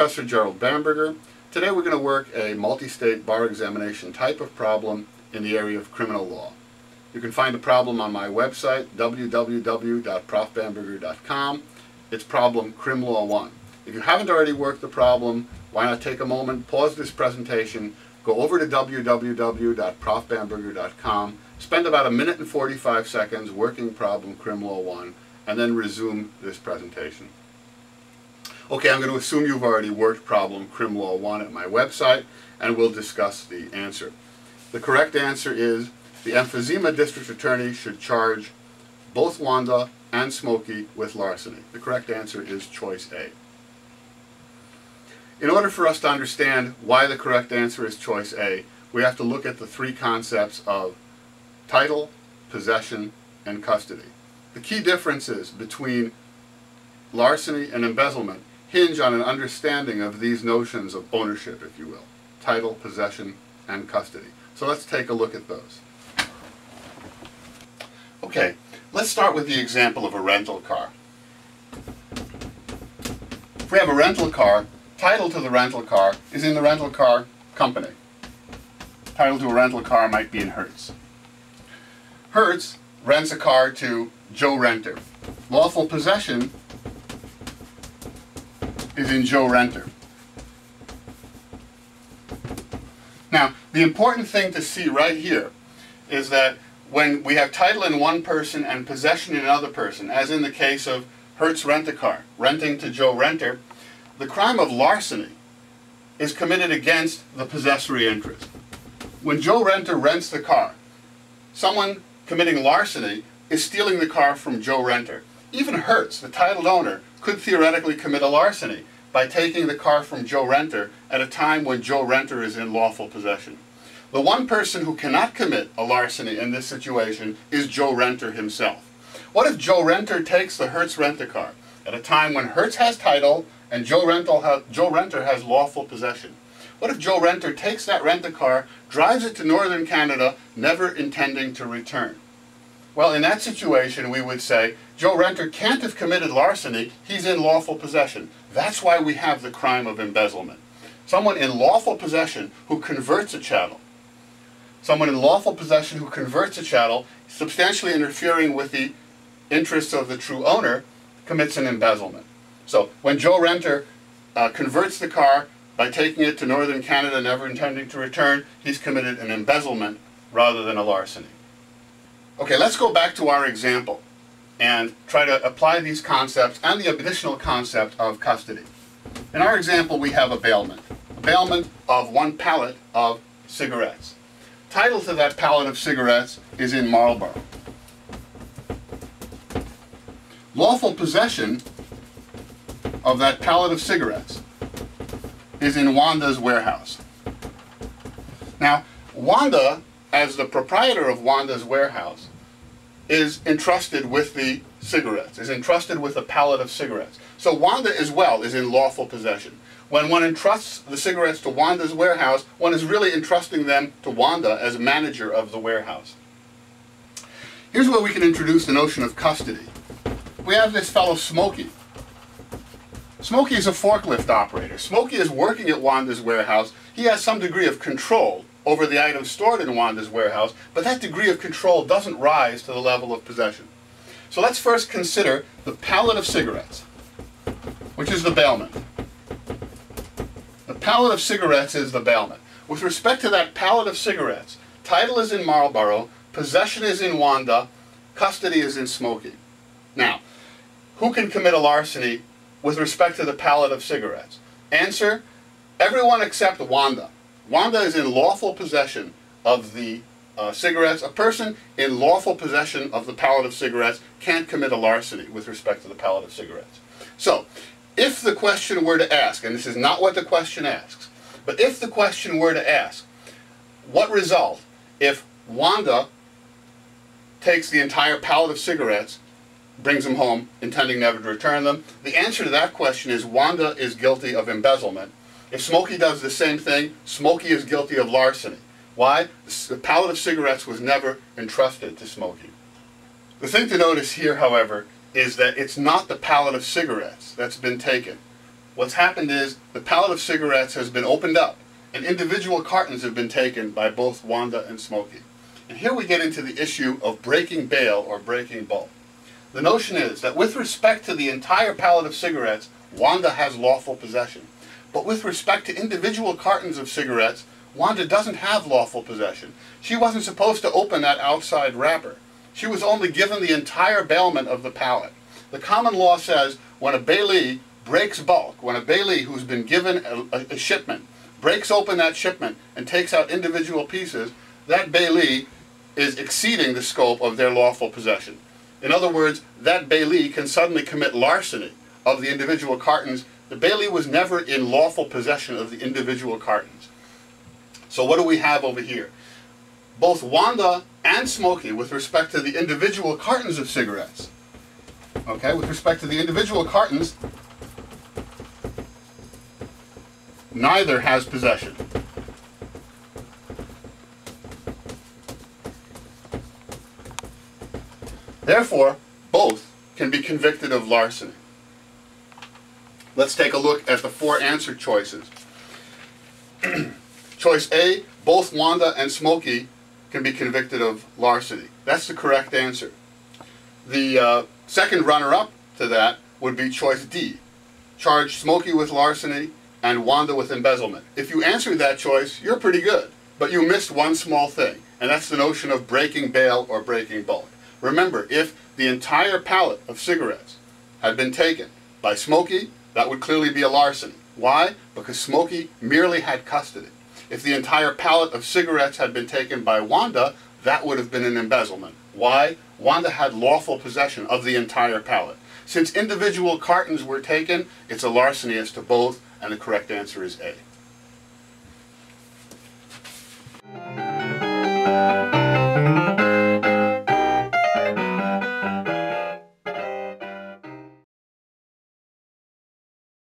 Professor Gerald Bamberger. Today we're going to work a multi-state bar examination type of problem in the area of criminal law. You can find the problem on my website, www.profbamberger.com. It's problem CrimLaw1. If you haven't already worked the problem, why not take a moment, pause this presentation, go over to www.profbamberger.com, spend about 1 minute and 45 seconds working problem CrimLaw1, and then resume this presentation. Okay, I'm going to assume you've already worked problem CrimLaw1 at my website, and we'll discuss the answer. The correct answer is the emphysema district attorney should charge both Wanda and Smokey with larceny. The correct answer is choice A. In order for us to understand why the correct answer is choice A, we have to look at the three concepts of title, possession, and custody. The key differences between larceny and embezzlement hinge on an understanding of these notions of ownership, if you will. Title, possession, and custody. So let's take a look at those. Okay, let's start with the example of a rental car. If we have a rental car, title to the rental car is in the rental car company. Title to a rental car might be in Hertz. Hertz rents a car to Joe Renter. Lawful possession is in Joe Renter. Now, the important thing to see right here is that when we have title in one person and possession in another person, as in the case of Hertz Rent-A-Car, renting to Joe Renter, the crime of larceny is committed against the possessory interest. When Joe Renter rents the car, someone committing larceny is stealing the car from Joe Renter. Even Hertz, the titled owner, could theoretically commit a larceny by taking the car from Joe Renter at a time when Joe Renter is in lawful possession. The one person who cannot commit a larceny in this situation is Joe Renter himself. What if Joe Renter takes the Hertz Rent-A-Car at a time when Hertz has title and Joe Renter has lawful possession? What if Joe Renter takes that rent-a-car, drives it to northern Canada, never intending to return? Well, in that situation, we would say, Joe Renter can't have committed larceny, he's in lawful possession. That's why we have the crime of embezzlement. Someone in lawful possession who converts a chattel. Someone in lawful possession who converts a chattel, substantially interfering with the interests of the true owner, commits an embezzlement. So, when Joe Renter converts the car by taking it to northern Canada, never intending to return, he's committed an embezzlement rather than a larceny. Okay, let's go back to our example and try to apply these concepts and the additional concept of custody. In our example, we have a bailment of one pallet of cigarettes. Title to that pallet of cigarettes is in Marlboro. Lawful possession of that pallet of cigarettes is in Wanda's warehouse. Now, Wanda, as the proprietor of Wanda's warehouse, is entrusted with the cigarettes, is entrusted with a pallet of cigarettes. So Wanda as well is in lawful possession. When one entrusts the cigarettes to Wanda's warehouse, one is really entrusting them to Wanda as manager of the warehouse. Here's where we can introduce the notion of custody. We have this fellow Smokey. Smokey is a forklift operator. Smokey is working at Wanda's warehouse. He has some degree of control over the items stored in Wanda's warehouse, but that degree of control doesn't rise to the level of possession. So let's first consider the pallet of cigarettes, which is the bailment. The pallet of cigarettes is the bailment. With respect to that pallet of cigarettes, title is in Marlboro, possession is in Wanda, custody is in Smokey. Now, who can commit a larceny with respect to the pallet of cigarettes? Answer, everyone except Wanda. Wanda is in lawful possession of the cigarettes. A person in lawful possession of the pallet of cigarettes can't commit a larceny with respect to the pallet of cigarettes. So, if the question were to ask, and this is not what the question asks, but if the question were to ask, what result if Wanda takes the entire pallet of cigarettes, brings them home, intending never to return them? The answer to that question is Wanda is guilty of embezzlement. If Smokey does the same thing, Smokey is guilty of larceny. Why? The pallet of cigarettes was never entrusted to Smokey. The thing to notice here, however, is that it's not the pallet of cigarettes that's been taken. what's happened is the pallet of cigarettes has been opened up and individual cartons have been taken by both Wanda and Smokey. And here we get into the issue of breaking bail or breaking bulk. The notion is that with respect to the entire pallet of cigarettes, Wanda has lawful possession. But with respect to individual cartons of cigarettes, Wanda doesn't have lawful possession. She wasn't supposed to open that outside wrapper. She was only given the entire bailment of the pallet. The common law says when a bailee breaks bulk, when a bailee who's been given a shipment breaks open that shipment and takes out individual pieces, that bailee is exceeding the scope of their lawful possession. In other words, that bailee can suddenly commit larceny of the individual cartons. The bailee was never in lawful possession of the individual cartons. So what do we have over here? Both Wanda and Smokey, with respect to the individual cartons of cigarettes, okay, with respect to the individual cartons, neither has possession. Therefore, both can be convicted of larceny. Let's take a look at the four answer choices. Choice A, both Wanda and Smokey can be convicted of larceny. That's the correct answer. The second runner-up to that would be choice D. Charge Smokey with larceny and Wanda with embezzlement. If you answered that choice, you're pretty good. But you missed one small thing, and that's the notion of breaking bail or breaking bulk. Remember, if the entire pallet of cigarettes had been taken by Smokey, that would clearly be a larceny. Why? Because Smokey merely had custody. If the entire pallet of cigarettes had been taken by Wanda, that would have been an embezzlement. Why? Wanda had lawful possession of the entire pallet. Since individual cartons were taken, it's a larceny as to both, and the correct answer is A.